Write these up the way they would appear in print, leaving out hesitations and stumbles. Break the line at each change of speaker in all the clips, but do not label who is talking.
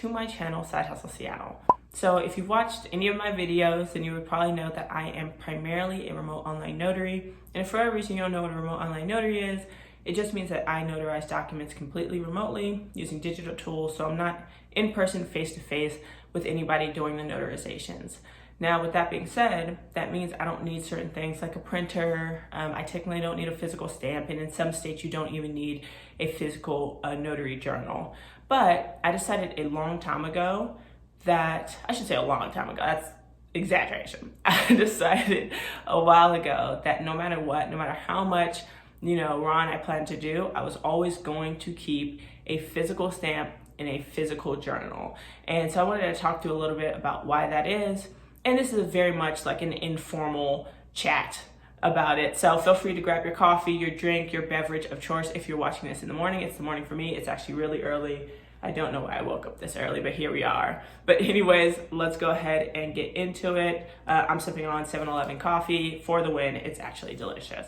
to my channel, Side Hustle Seattle. So if you've watched any of my videos, then you would probably know that I am primarily a remote online notary. And if for whatever reason you don't know what a remote online notary is, it just means that I notarize documents completely remotely using digital tools. So I'm not in person, face-to-face with anybody doing the notarizations. Now, with that being said, that means I don't need certain things like a printer. I technically don't need a physical stamp, and in some states you don't even need a physical notary journal. But I decided a long time ago that, I should say a long time ago, that's exaggeration. I decided a while ago that no matter what, no matter how much, Ron I plan to do, I was always going to keep a physical stamp in a physical journal. And so I wanted to talk to you a little bit about why that is. And this is very much like an informal chat about it. So feel free to grab your coffee, your drink, your beverage of choice. If you're watching this in the morning, it's the morning for me. It's actually really early. I don't know why I woke up this early, but here we are. But anyways, let's go ahead and get into it. I'm sipping on 7-Eleven coffee for the win. It's actually delicious.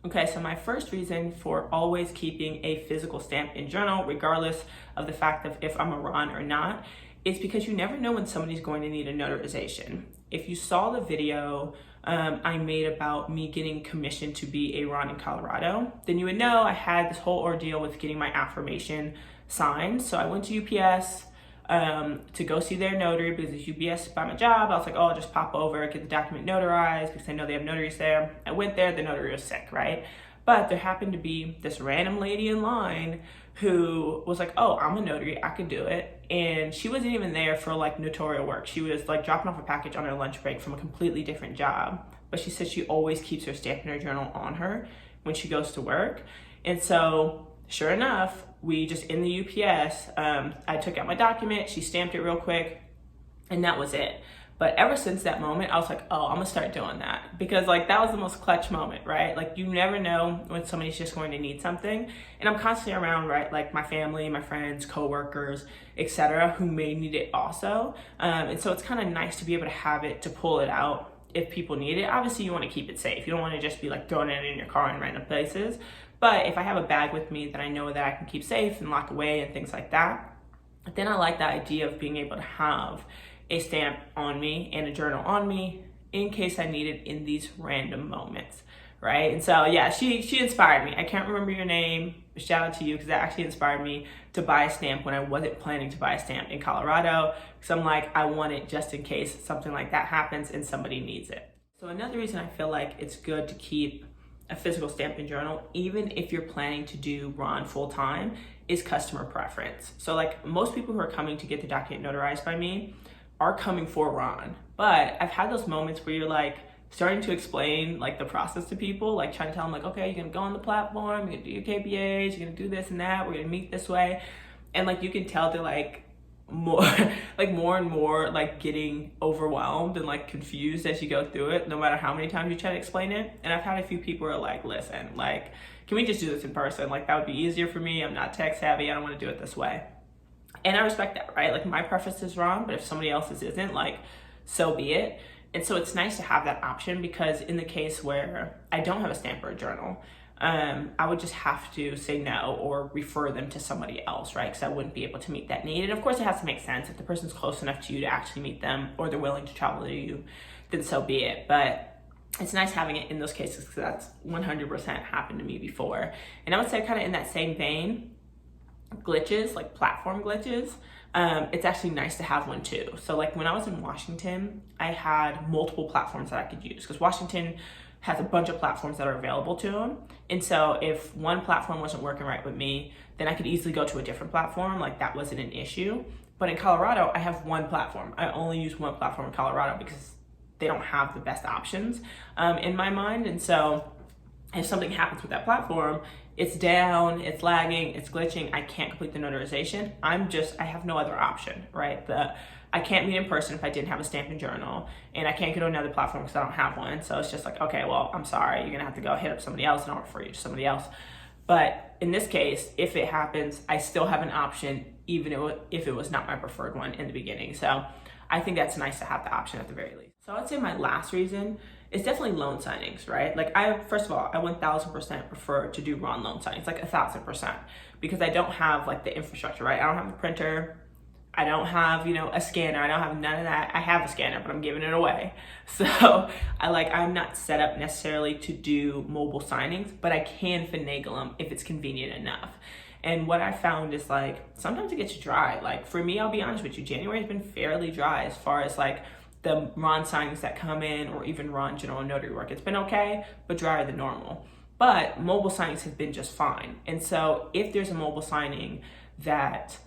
Okay, so my first reason for always keeping a physical stamp in journal, regardless of the fact of if I'm a Ron or not, is because you never know when somebody's going to need a notarization. If you saw the video I made about me getting commissioned to be a Ron in Colorado, then you would know I had this whole ordeal with getting my affirmation signed. So I went to UPS to go see their notary because it's UPS by my job. I was like, oh, I'll just pop over, get the document notarized because I know they have notaries there. I went there, the notary was sick, right? But there happened to be this random lady in line who was like, oh, I'm a notary, I could do it. And she wasn't even there for like notarial work. She was like dropping off a package on her lunch break from a completely different job. But she said she always keeps her stamp in her journal on her when she goes to work. And so sure enough, we just in the UPS, I took out my document, she stamped it real quick, and that was it. But ever since that moment, I was like, oh, I'm gonna start doing that. Because like that was the most clutch moment, right? Like you never know when somebody's just going to need something. And I'm constantly around, right? Like my family, my friends, coworkers, etc., who may need it also. And so it's kind of nice to be able to have it, to pull it out if people need it. Obviously you wanna keep it safe. You don't wanna just be like throwing it in your car in random places. But if I have a bag with me that I know that I can keep safe and lock away and things like that, then I like the idea of being able to have a stamp on me and a journal on me in case I need it in these random moments, right? And so yeah, she inspired me. I can't remember your name, but shout out to you because that actually inspired me to buy a stamp when I wasn't planning to buy a stamp in Colorado. Because I'm like, I want it just in case something like that happens and somebody needs it. So another reason I feel like it's good to keep a physical stamp and journal, even if you're planning to do Ron full time, is customer preference. So like most people who are coming to get the document notarized by me are coming for Ron. But I've had those moments where you're like starting to explain like the process to people, like trying to tell them like, okay, you're gonna go on the platform, you're gonna do your KPAs, you're gonna do this and that, we're gonna meet this way. And like you can tell they're like more and more like getting overwhelmed and like confused as you go through it, no matter how many times you try to explain it. And I've had a few people who are like, listen, like, can we just do this in person? Like that would be easier for me. I'm not tech savvy, I don't want to do it this way. And I respect that, right? Like my preference is wrong, but if somebody else's isn't, like, so be it. And so it's nice to have that option because in the case where I don't have a stamp or a journal, I would just have to say no or refer them to somebody else, right? Because I wouldn't be able to meet that need. And of course it has to make sense. If the person's close enough to you to actually meet them or they're willing to travel to you, then so be it. But it's nice having it in those cases because that's 100% happened to me before. And I would say kind of in that same vein, glitches, like platform glitches, it's actually nice to have one too. So like when I was in Washington, I had multiple platforms that I could use because Washington has a bunch of platforms that are available to them. And so if one platform wasn't working right with me, then I could easily go to a different platform. Like that wasn't an issue. But in Colorado, I have one platform. I only use one platform in Colorado because they don't have the best options in my mind. And so if something happens with that platform, it's down, it's lagging, it's glitching, I can't complete the notarization. I have no other option, right? I can't meet in person if I didn't have a stamp and journal, and I can't go to another platform because I don't have one. So it's just like, okay, well, I'm sorry, you're gonna have to go hit up somebody else and I'll refer you to somebody else. But in this case, if it happens, I still have an option, even if it was not my preferred one in the beginning. So I think that's nice to have the option at the very least. So I'd say my last reason is definitely loan signings, right? Like first of all, I 1000% prefer to do Ron loan signings, like 1000%, because I don't have like the infrastructure, right? I don't have the printer. I don't have, you know, a scanner. I don't have none of that. I have a scanner, but I'm giving it away. So I'm not set up necessarily to do mobile signings, but I can finagle them if it's convenient enough. And what I found is like, sometimes it gets dry. Like for me, I'll be honest with you, January has been fairly dry as far as like the Ron signings that come in, or even Ron general notary work. It's been okay, but drier than normal. But mobile signings have been just fine. And so if there's a mobile signing that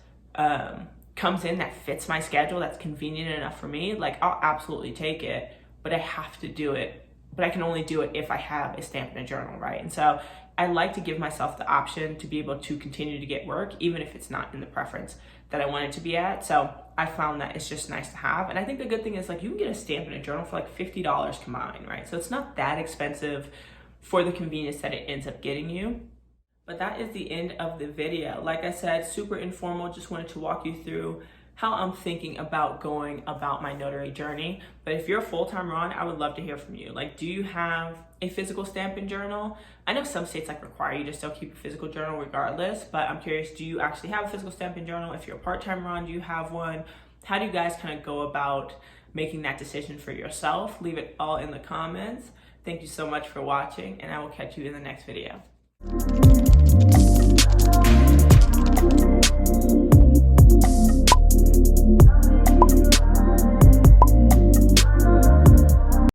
comes in that fits my schedule, that's convenient enough for me, like I'll absolutely take it, but I have to do it. But I can only do it if I have a stamp and a journal, right? And so I like to give myself the option to be able to continue to get work, even if it's not in the preference that I want it to be at. So I found that it's just nice to have. And I think the good thing is like you can get a stamp and a journal for like $50 combined, right? So it's not that expensive for the convenience that it ends up getting you. But that is the end of the video. Like I said, super informal, just wanted to walk you through how I'm thinking about going about my notary journey. But if you're a full-time Ron, I would love to hear from you. Like, do you have a physical stamp and journal? I know some states like require you to still keep a physical journal regardless, but I'm curious, do you actually have a physical stamp and journal? If you're a part-time Ron, do you have one? How do you guys kind of go about making that decision for yourself? Leave it all in the comments. Thank you so much for watching, and I will catch you in the next video.